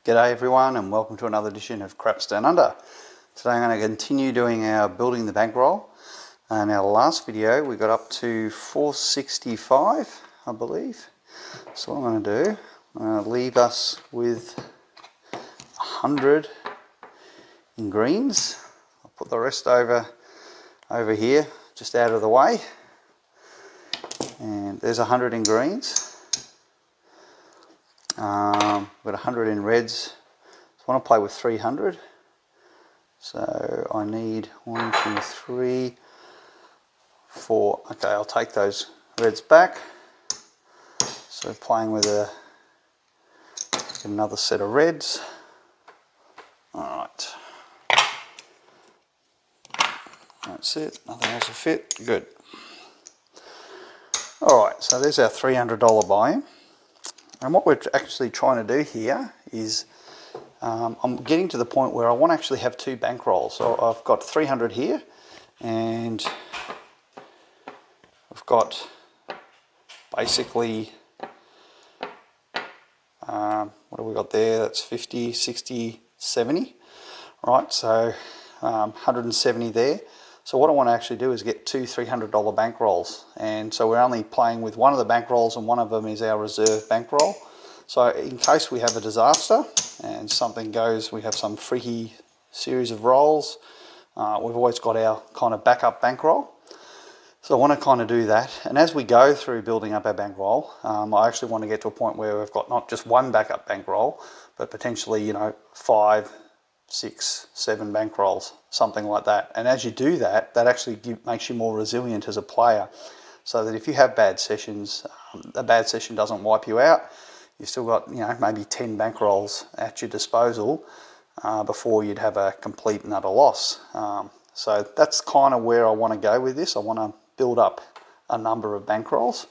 G'day everyone and welcome to another edition of Craps Down Under. Today I'm going to continue doing our building the bankroll. In our last video we got up to 465 I believe. So what I'm going to do, I'm going to leave us with 100 in greens. I'll put the rest over here just out of the way. And there's 100 in greens. We've got 100 in reds. So I want to play with 300. So I need 1, 2, 3, 4. Okay, I'll take those reds back. So playing with another set of reds. Alright. That's it. Nothing else will fit. Good. Alright, so there's our $300 buy-in. And what we're actually trying to do here is I'm getting to the point where I want to actually have two bankrolls. So I've got 300 here and I've got basically, what have we got there? That's 50, 60, 70. Right, so 170 there. So what I want to actually do is get two $300 bankrolls, and so we're only playing with one of the bankrolls and one of them is our reserve bankroll. So in case we have a disaster and something goes, we have some freaky series of rolls, we've always got our kind of backup bankroll. So I want to kind of do that, and as we go through building up our bankroll, I actually want to get to a point where we've got not just one backup bankroll, but potentially, you know, 5, 6, 7 bankrolls, something like that. And as you do that, that actually makes you more resilient as a player, so that if you have bad sessions, a bad session doesn't wipe you out. You've still got, you know, maybe 10 bankrolls at your disposal before you'd have a complete and utter loss. So that's kind of where I want to go with this. I want to build up a number of bankrolls.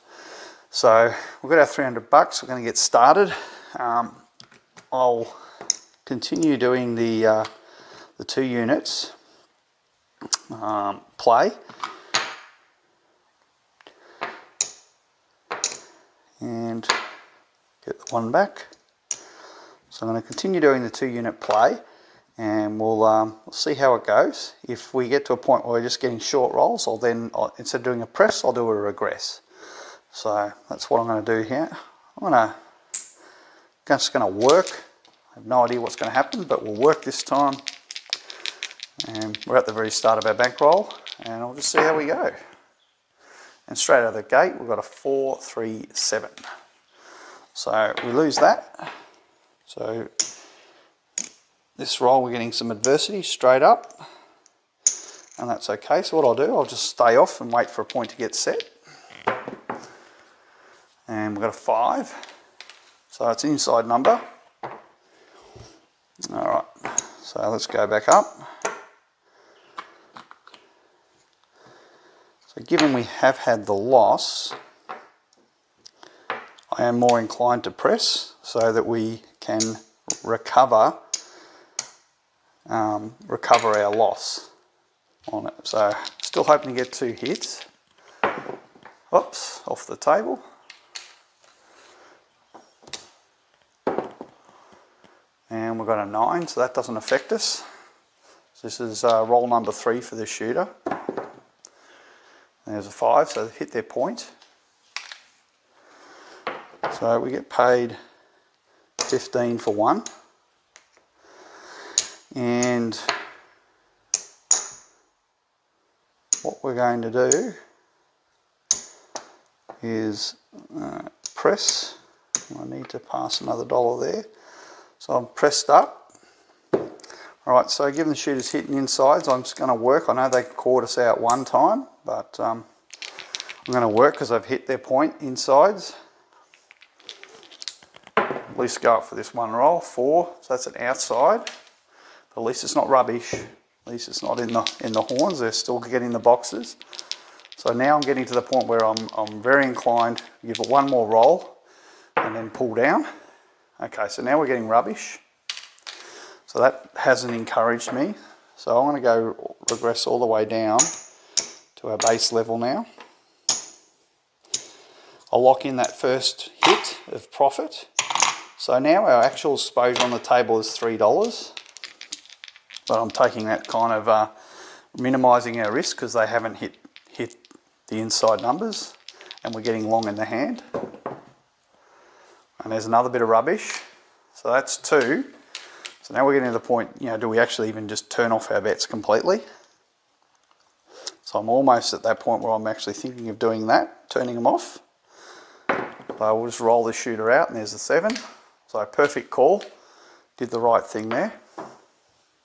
So we've got our 300 bucks. We're going to get started. I'll continue doing the 2 units play, and get the one back. So I'm going to continue doing the 2 unit play, and we'll see how it goes. If we get to a point where we're just getting short rolls, I'll then, instead of doing a press, I'll do a regress. So that's what I'm going to do here. I'm just going to work. I have no idea what's going to happen, but we'll work this time. And we're at the very start of our bankroll, and I'll just see how we go. And straight out of the gate, we've got a 4, 3, 7. So we lose that. So this roll, we're getting some adversity straight up, and that's okay. So what I'll do, I'll just stay off and wait for a point to get set. And we've got a 5, so it's an inside number. Alright, so let's go back up. So given we have had the loss, I am more inclined to press so that we can recover our loss on it. So still hoping to get 2 hits. Oops, off the table. And we've got a 9, so that doesn't affect us. So this is roll number 3 for the shooter. There's a 5, so they've hit their point. So we get paid 15 for 1. And what we're going to do is press. I need to pass another dollar there. So I'm pressed up. Alright, so given the shooter's hitting insides, I'm just going to work. I know they caught us out one time, but I'm going to work because I've hit their point insides. At least go up for this one roll, 4, so that's an outside. But at least it's not rubbish. At least it's not in the horns. They're still getting the boxes. So now I'm getting to the point where I'm very inclined to give it one more roll and then pull down. Okay, so now we're getting rubbish. So that hasn't encouraged me. So I'm going to go regress all the way down to our base level now. I'll lock in that first hit of profit. So now our actual exposure on the table is $3, but I'm taking that kind of minimising our risk because they haven't hit the inside numbers, and we're getting long in the hand. And there's another bit of rubbish. So that's 2. So now we're getting to the point, you know, do we actually even just turn off our bets completely? So I'm almost at that point where I'm actually thinking of doing that, turning them off. So we'll just roll this shooter out, and there's the 7. So perfect call. Did the right thing there.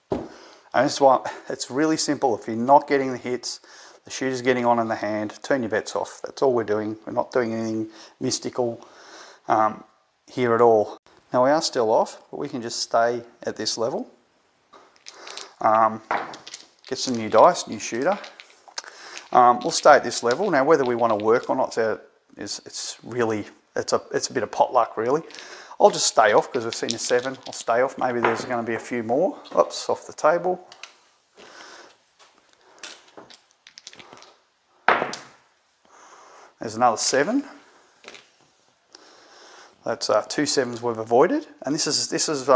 And this one, it's really simple. If you're not getting the hits, the shooter's getting on in the hand, turn your bets off. That's all we're doing. We're not doing anything mystical here at all. Now we are still off, but we can just stay at this level. Get some new dice, new shooter. We'll stay at this level. Now whether we want to work or not, it's a bit of potluck really. I'll just stay off because we've seen a 7. I'll stay off. Maybe there's going to be a few more. Oops, off the table. There's another 7. That's 2 7s we've avoided, and this is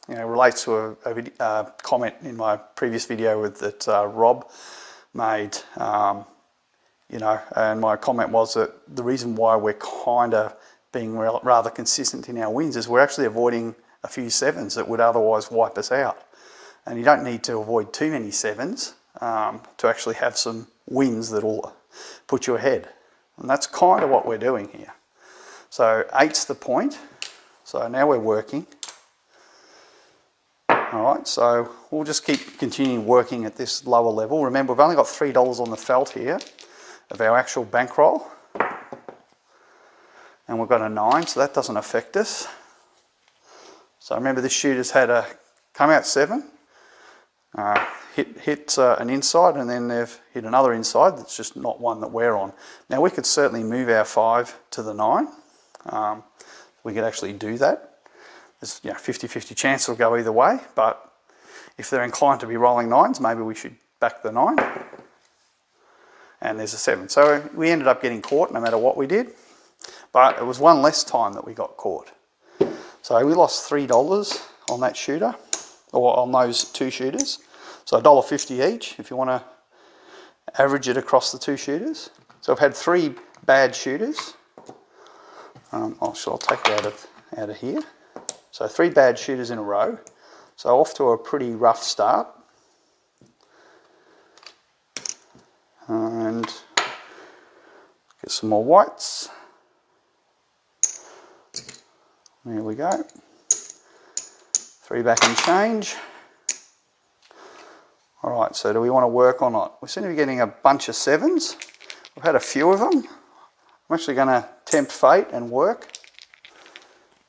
you know, relates to a comment in my previous video that Rob made. You know, and my comment was that the reason why we're kind of being rather consistent in our wins is we're actually avoiding a few 7s that would otherwise wipe us out. And you don't need to avoid too many 7s to actually have some wins that will put you ahead. And that's kind of what we're doing here. So 8's the point. So now we're working. All right, so we'll just keep continuing working at this lower level. Remember, we've only got $3 on the felt here of our actual bankroll. And we've got a 9, so that doesn't affect us. So remember, this shooter's had a come out 7, hit an inside, and then they've hit another inside that's just not one that we're on. Now we could certainly move our 5 to the 9. We could actually do that. There's 50-50 chance it'll go either way, but if they're inclined to be rolling 9s, maybe we should back the 9. And there's a 7. So we ended up getting caught no matter what we did, but it was one less time that we got caught. So we lost $3 on that shooter, or on those 2 shooters. So $1.50 each if you want to average it across the 2 shooters. So I've had 3 bad shooters. I'll take it out of here. So 3 bad shooters in a row. So off to a pretty rough start. And get some more whites. There we go. 3 back and change. All right, so do we want to work or not? We seem to be getting a bunch of 7s. We've had a few of them. I'm actually going to tempt fate and work.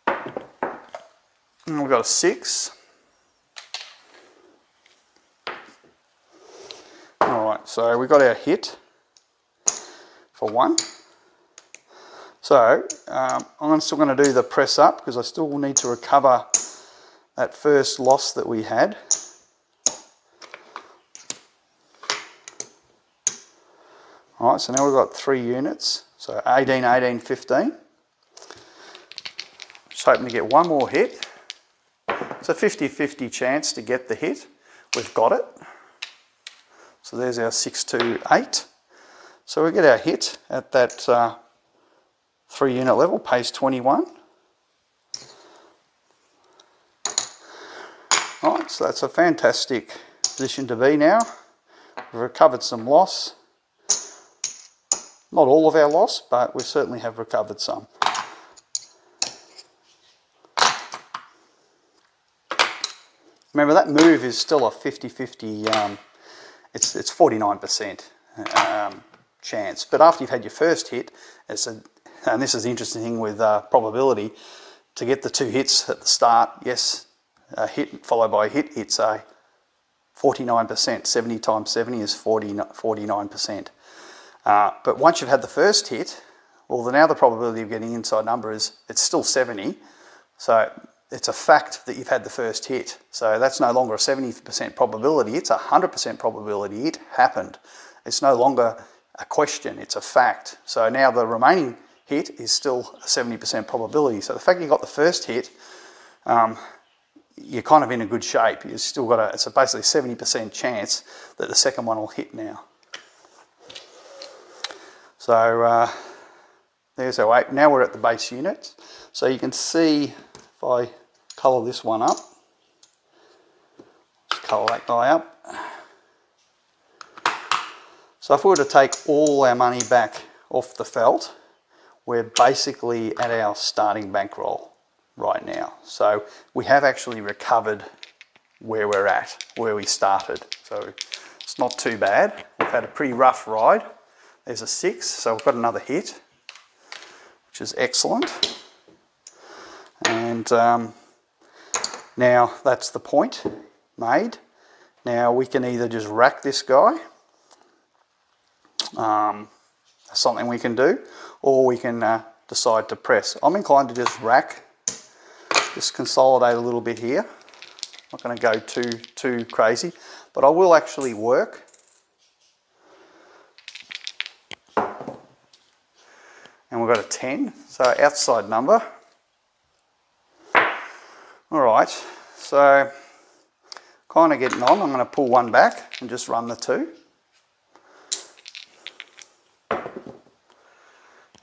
And we've got a 6. All right, so we got our hit for 1. So I'm still going to do the press up because I still need to recover that first loss that we had. All right, so now we've got 3 units. So 18, 18, 15. Just hoping to get one more hit. It's a 50-50 chance to get the hit. We've got it. So there's our 6, 2, 8. So we get our hit at that 3 unit level, pays 21. All right, so that's a fantastic position to be now. We've recovered some loss. Not all of our loss, but we certainly have recovered some. Remember, that move is still a 50-50, it's 49% chance. But after you've had your first hit, and this is the interesting thing with probability, to get the 2 hits at the start, yes, a hit followed by a hit, it's a 49%. 70 times 70 is 49%. But once you've had the first hit, well, now the probability of getting inside number is, it's still 70. So it's a fact that you've had the first hit. So that's no longer a 70% probability, it's a 100% probability it happened. It's no longer a question, it's a fact. So now the remaining hit is still a 70% probability. So the fact you got the first hit, you're kind of in a good shape. You've still got it's basically a 70% chance that the second one will hit now. So there's our 8. Now we're at the base units. So you can see if I colour this one up, just colour that guy up. So if we were to take all our money back off the felt, we're basically at our starting bankroll right now. So we have actually recovered where we're at, where we started. So it's not too bad. We've had a pretty rough ride. There's a 6, so we've got another hit, which is excellent. And now that's the point made. Now we can either just rack this guy, that's something we can do, or we can decide to press. I'm inclined to just rack, just consolidate a little bit here. Not going to go too crazy, but I will actually work. And we've got a 10, so outside number. All right, so kind of getting on. I'm going to pull one back and just run the 2.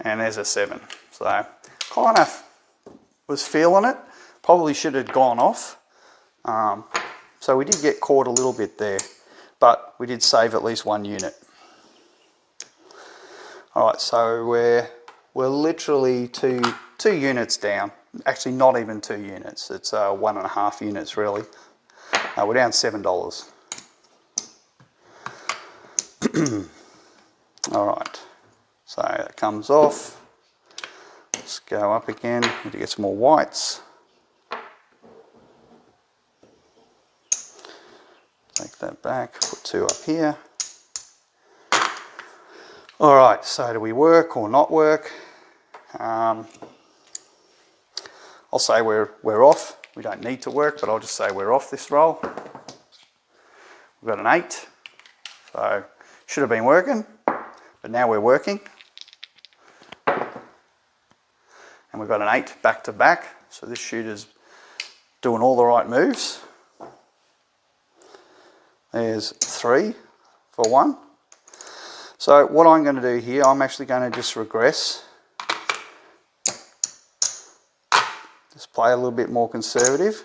And there's a 7. So kind of was feeling it. Probably should have gone off. So we did get caught a little bit there, but we did save at least 1 unit. All right, so we're literally two units down. Actually, not even 2 units. It's 1.5 units really. We're down $7. All right, so that comes off. Let's go up again. Need to get some more whites. Take that back. Put 2 up here. All right, so do we work or not work? I'll say we're off. We don't need to work, but I'll just say we're off this roll. We've got an 8, so should have been working, but now we're working. And we've got an 8 back to back, so this shooter's doing all the right moves. There's 3 for 1. So what I'm going to do here, I'm actually going to just regress. Just play a little bit more conservative.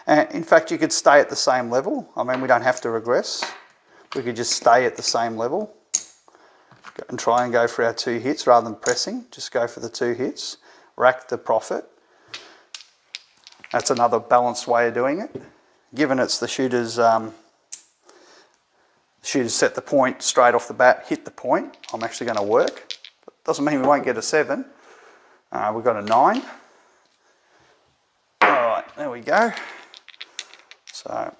And in fact, you could stay at the same level. I mean, we don't have to regress. We could just stay at the same level and try and go for our 2 hits rather than pressing. Just go for the 2 hits, rack the profit. That's another balanced way of doing it. Given it's the shooter's set the point straight off the bat, hit the point, I'm actually going to work. Doesn't mean we won't get a 7. We've got a 9. All right, there we go. So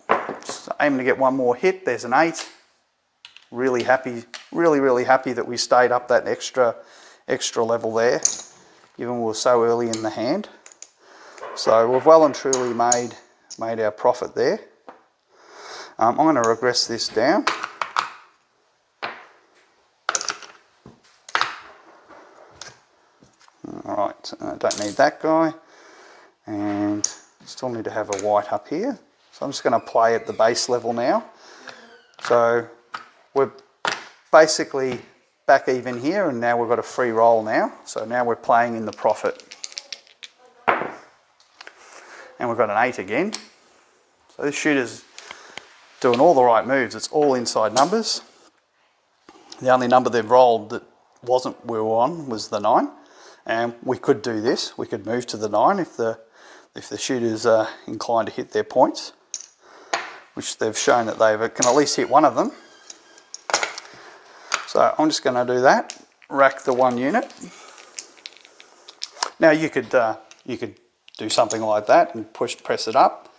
just aiming to get 1 more hit. There's an 8. Really happy, really happy that we stayed up that extra level there, given we were so early in the hand. So we've well and truly made our profit there. I'm going to regress this down. Alright, I don't need that guy, and still need to have a white up here. So I'm just going to play at the base level now. So we're basically back even here, and now we've got a free roll now. So now we're playing in the profit. And we've got an 8 again. So this shooter's doing all the right moves. It's all inside numbers. The only number they've rolled that wasn't we were on was the 9. And we could do this. We could move to the 9 if the shooters are inclined to hit their points, which they've shown that they can at least hit one of them. So I'm just going to do that. Rack the 1 unit. Now you could do something like that and press it up.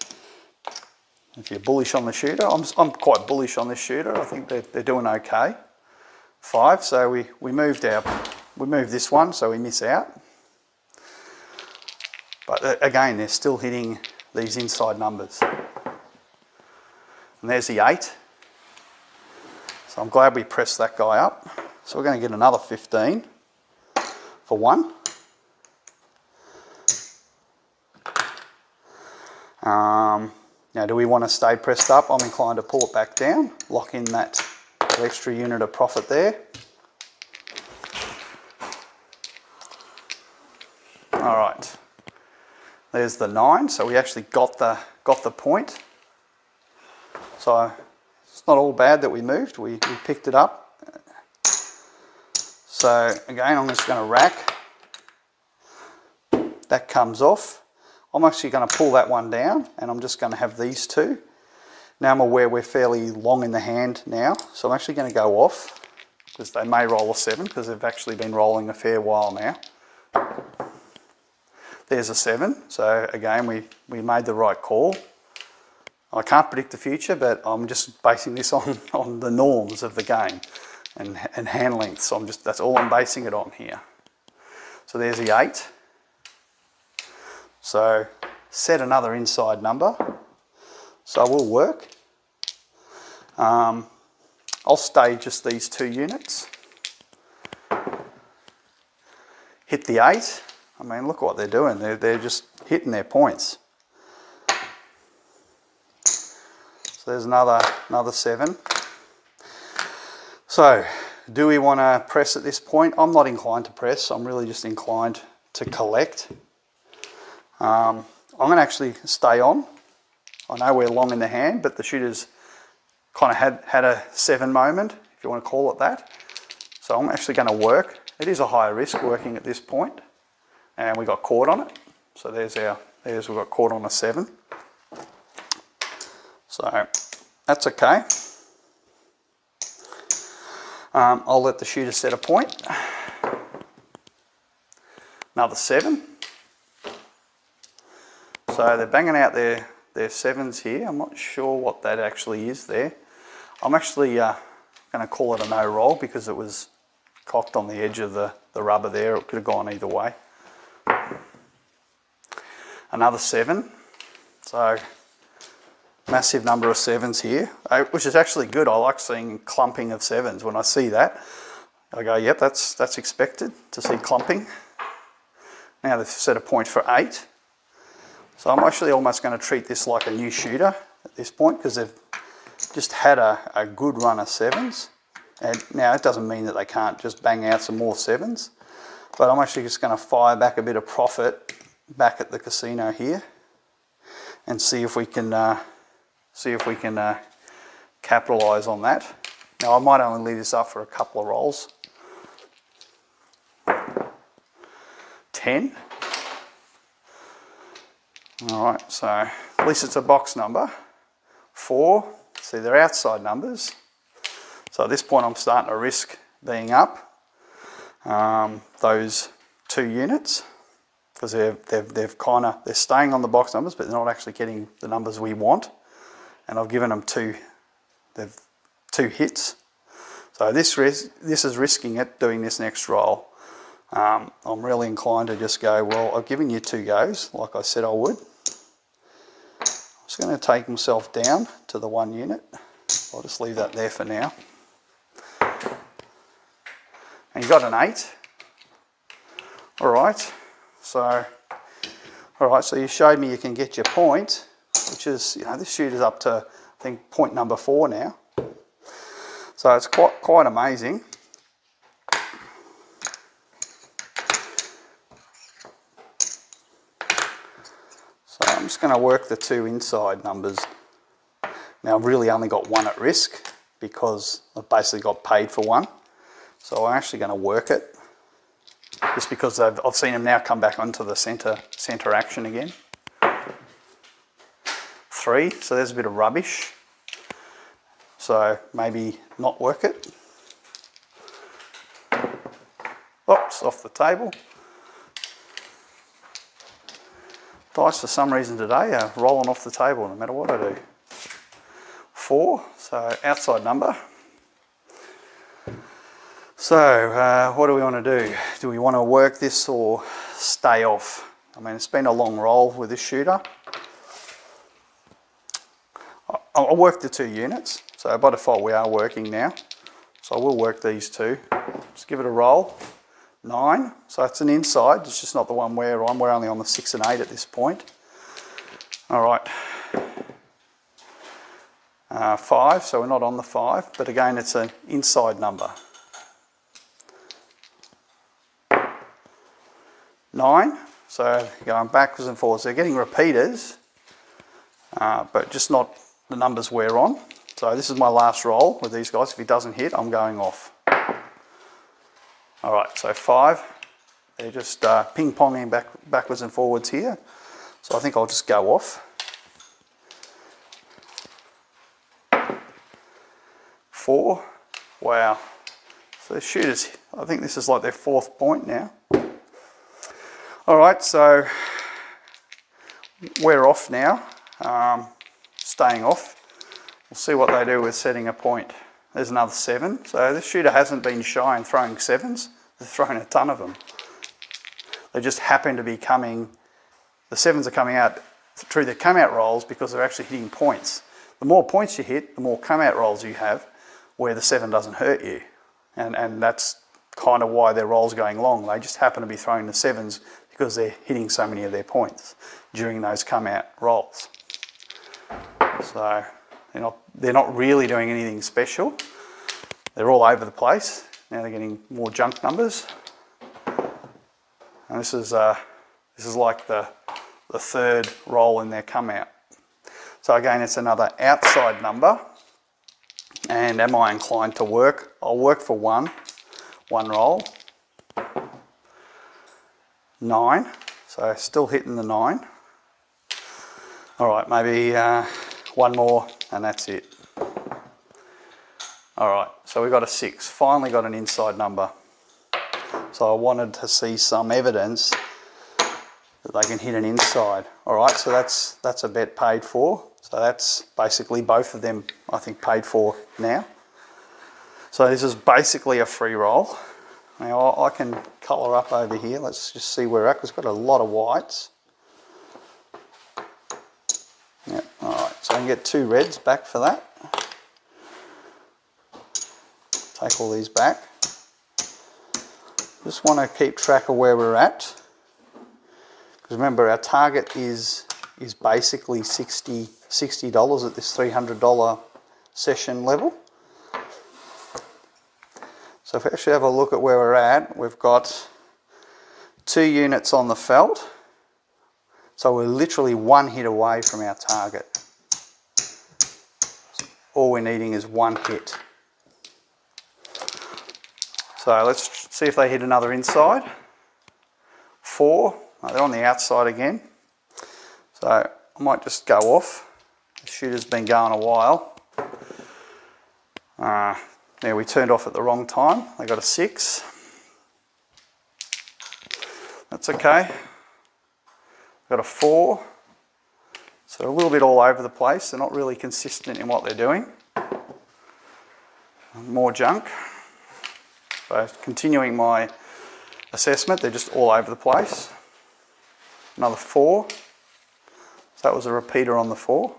If you're bullish on the shooter, I'm quite bullish on this shooter. I think they're doing okay. 5. So we moved this one, so we miss out. But again, they're still hitting these inside numbers. And there's the 8. So I'm glad we pressed that guy up. So we're going to get another 15 for 1. Now, do we want to stay pressed up? I'm inclined to pull it back down, lock in that extra unit of profit there. All right, there's the 9. So we actually got the point. So it's not all bad that we moved. We picked it up. So again, I'm just going to rack. That comes off. I'm actually going to pull that one down, and I'm just going to have these two. Now I'm aware we're fairly long in the hand now, so I'm actually going to go off, because they may roll a 7, because they've actually been rolling a fair while now. There's a 7, so again we made the right call. I can't predict the future, but I'm just basing this on the norms of the game and hand length, so that's all I'm basing it on here. So there's the 8. So set another inside number, so I will work. I'll stay just these 2 units. Hit the 8. I mean, look what they're doing. They're just hitting their points. So there's another 7. So do we want to press at this point? I'm not inclined to press. I'm really just inclined to collect. I'm going to actually stay on. I know we're long in the hand, but the shooter's kind of had a 7 moment, if you want to call it that. So I'm actually going to work. It is a higher risk working at this point, and we got caught on it. So we got caught on a 7. So that's okay. I'll let the shooter set a point. Another 7. So they're banging out their 7s here. I'm not sure what that actually is there. I'm actually going to call it a no roll, because it was cocked on the edge of the rubber there. It could have gone either way. Another 7. So massive number of 7s here, which is actually good. I like seeing clumping of 7s. When I see that, I go, yep, that's expected to see clumping. Now they've set a point for 8. So I'm actually almost going to treat this like a new shooter at this point, because they've just had a good run of 7s. And now it doesn't mean that they can't just bang out some more 7s, but I'm actually just going to fire back a bit of profit back at the casino here and see if we can capitalise on that. Now I might only leave this up for a couple of rolls. 10. Alright, so at least it's a box number. 4, see they're outside numbers. So at this point I'm starting to risk being up those 2 units, because they're staying on the box numbers, but they're not actually getting the numbers we want. And I've given them 2 hits. So this is risking it doing this next roll. I'm really inclined to just go, well, I've given you 2 goes, like I said I would. I'm just going to take myself down to the 1 unit. I'll just leave that there for now. And you got an 8. Alright, so you showed me you can get your point, which is, this shooter's up to, I think, point number 4 now. So it's quite amazing. So I'm just going to work the 2 inside numbers. Now I've really only got 1 at risk, because I've basically got paid for 1. So I'm actually going to work it, just because I've seen them now come back onto the centre action again. 3, so there's a bit of rubbish. So maybe not work it. Oops, off the table. Dice for some reason today are rolling off the table no matter what I do. 4, so outside number. So what do we want to do? Do we want to work this or stay off? I mean, it's been a long roll with this shooter. I'll work the 2 units. So by default we are working now. So I will work these 2. just give it a roll. 9, so that's an inside, it's just not the one we're on. We're only on the 6 and 8 at this point. All right. 5, so we're not on the 5, but again it's an inside number. 9, so going backwards and forwards. They're getting repeaters, but just not the numbers we're on. So this is my last roll with these guys. If he doesn't hit, I'm going off. All right, so 5. They're just ping-ponging backwards and forwards here. So I think I'll just go off. 4. Wow. So the shooters, I think this is like their 4th point now. All right, so we're off now. Staying off. We'll see what they do with setting a point. There's another 7. So this shooter hasn't been shy in throwing 7s. They've thrown a ton of them. They just happen to be coming, the 7s are coming out through their come out rolls because they're actually hitting points. The more points you hit, the more come out rolls you have where the 7 doesn't hurt you. And that's kind of why their roll's going long. They just happen to be throwing the 7s because they're hitting so many of their points during those come out rolls. So they're not really doing anything special. They're all over the place. Now they're getting more junk numbers. And this is like the 3rd roll in their come out. So again, it's another outside number. And am I inclined to work? I'll work for one roll. 9, so still hitting the 9. All right, maybe one more and that's it. All right, so we got a 6, finally got an inside number. So I wanted to see some evidence that they can hit an inside. All right, so that's a bet paid for. So that's basically both of them, I think, paid for now. So this is basically a free roll. Now I can colour up over here. Let's just see where we're at, because we've got a lot of whites. Yep, all right, so I can get 2 reds back for that. Take all these back. Just want to keep track of where we're at. Because remember, our target is basically $60 at this $300 session level. So if we actually have a look at where we're at, we've got 2 units on the felt. So we're literally 1 hit away from our target. All we're needing is 1 hit. So let's see if they hit another inside. 4, they're on the outside again. So I might just go off. The shooter's been going a while. Now we turned off at the wrong time. They got a 6. That's okay. Got a 4. So a little bit all over the place. They're not really consistent in what they're doing. More junk. So continuing my assessment, they're just all over the place. Another 4. So that was a repeater on the 4.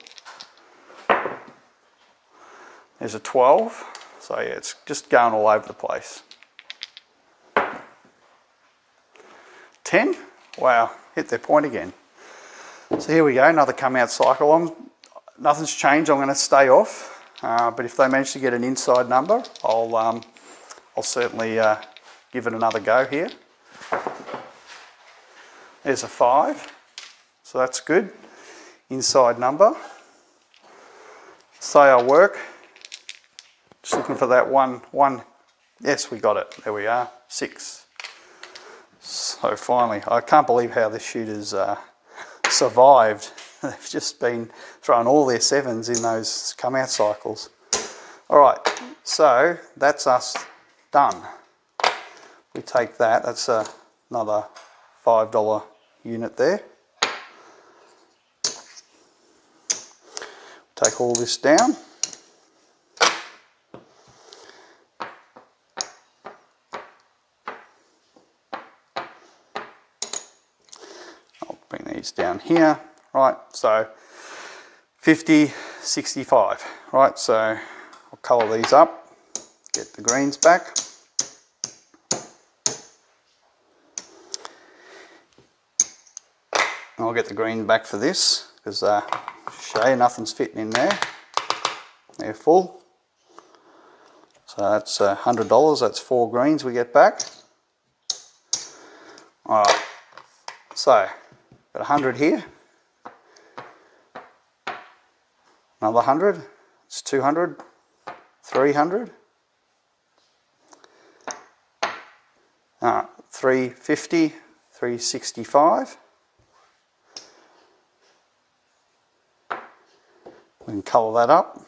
There's a 12. So yeah, it's just going all over the place. 10. Wow, hit their point again. So here we go, another come out cycle. Nothing's changed, I'm going to stay off. But if they manage to get an inside number, I'll certainly give it another go here. There's a 5, so that's good. Inside number. Say I work. Just looking for that one. Yes, we got it. There we are. 6. So finally, I can't believe how the shooters survived. They've just been throwing all their 7s in those come out cycles. All right, so that's us done. We take that. That's another $5 unit there. Take all this down. I'll bring these down here. Right, so 50, 65. Right, so I'll colour these up, get the greens back. I'll get the green back for this because show you nothing's fitting in there. They're full. So that's $100. That's 4 greens we get back. All right. So got 100 here. Another 100. It's 200. 300. 350. 365. We can colour that up.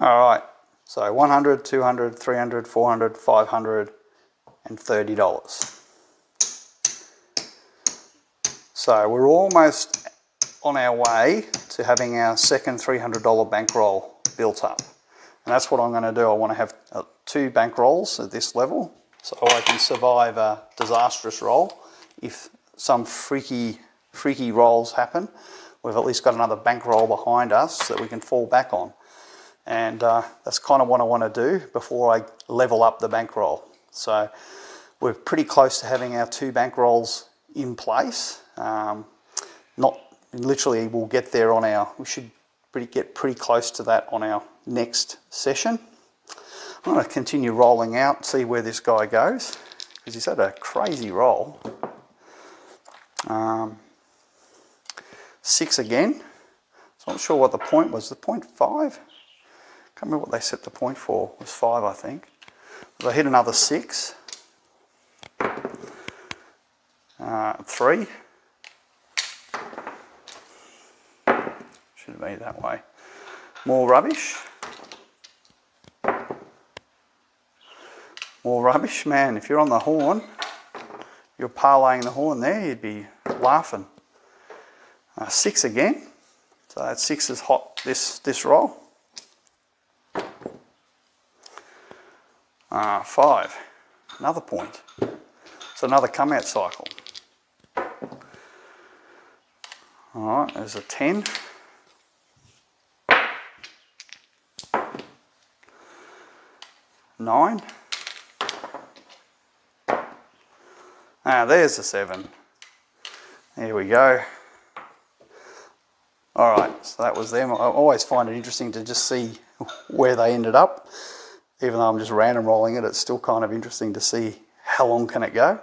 Alright, so 100, 200, 300, 400, 500 and $30. So we're almost on our way to having our second $300 bankroll built up. And that's what I'm going to do. I want to have 2 bankrolls at this level so I can survive a disastrous roll. If some freaky rolls happen, we've at least got another bankroll behind us that we can fall back on. And that's kind of what I want to do before I level up the bankroll. So we're pretty close to having our 2 bankrolls in place. Literally we'll get there on our, we should get pretty close to that on our next session. I'm going to continue rolling out, see where this guy goes, because he's had a crazy roll. 6 again. So I'm not sure what the point was. The point 5? Can't remember what they set the point for. It was 5, I think. But I hit another 6. 3. Should have been that way. More rubbish. More rubbish. Man, if you're on the horn, you're parlaying the horn there, you'd be laughing. 6 again. So that 6 is hot this roll. 5. Another point. So another come out cycle. Alright, there's a 10. 9. There's the 7. There we go. Alright, so that was them. I always find it interesting to just see where they ended up. Even though I'm just random rolling it, it's still kind of interesting to see how long can it go.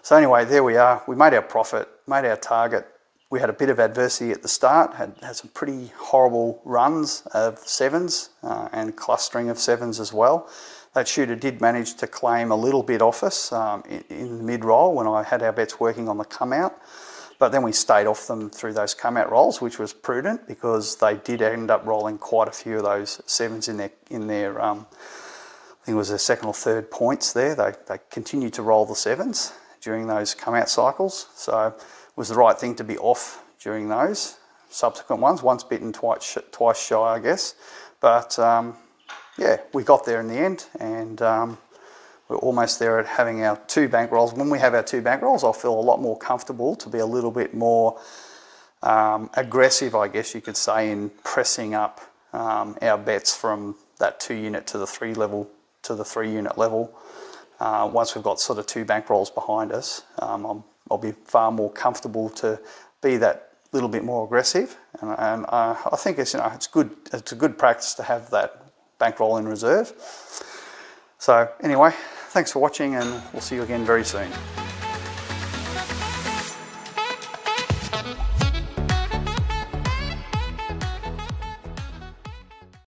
So anyway, there we are. We made our profit, made our target. We had a bit of adversity at the start, had some pretty horrible runs of 7s and clustering of 7s as well. That shooter did manage to claim a little bit off us in the mid-roll when I had our bets working on the come-out. But then we stayed off them through those come-out rolls, which was prudent because they did end up rolling quite a few of those 7s in their I think it was their second or third points there. They continued to roll the 7s during those come-out cycles. So it was the right thing to be off during those subsequent ones. Once bitten, twice shy, I guess. But yeah, we got there in the end, and we're almost there at having our 2 bankrolls. When we have our 2 bankrolls, I'll feel a lot more comfortable to be a little bit more aggressive, I guess you could say, in pressing up our bets from that 2 unit to the 3 level to the 3 unit level. Once we've got sort of 2 bankrolls behind us, I'll be far more comfortable to be that little bit more aggressive, and I think it's good. It's a good practice to have that bankroll in reserve. So anyway, thanks for watching, and we'll see you again very soon.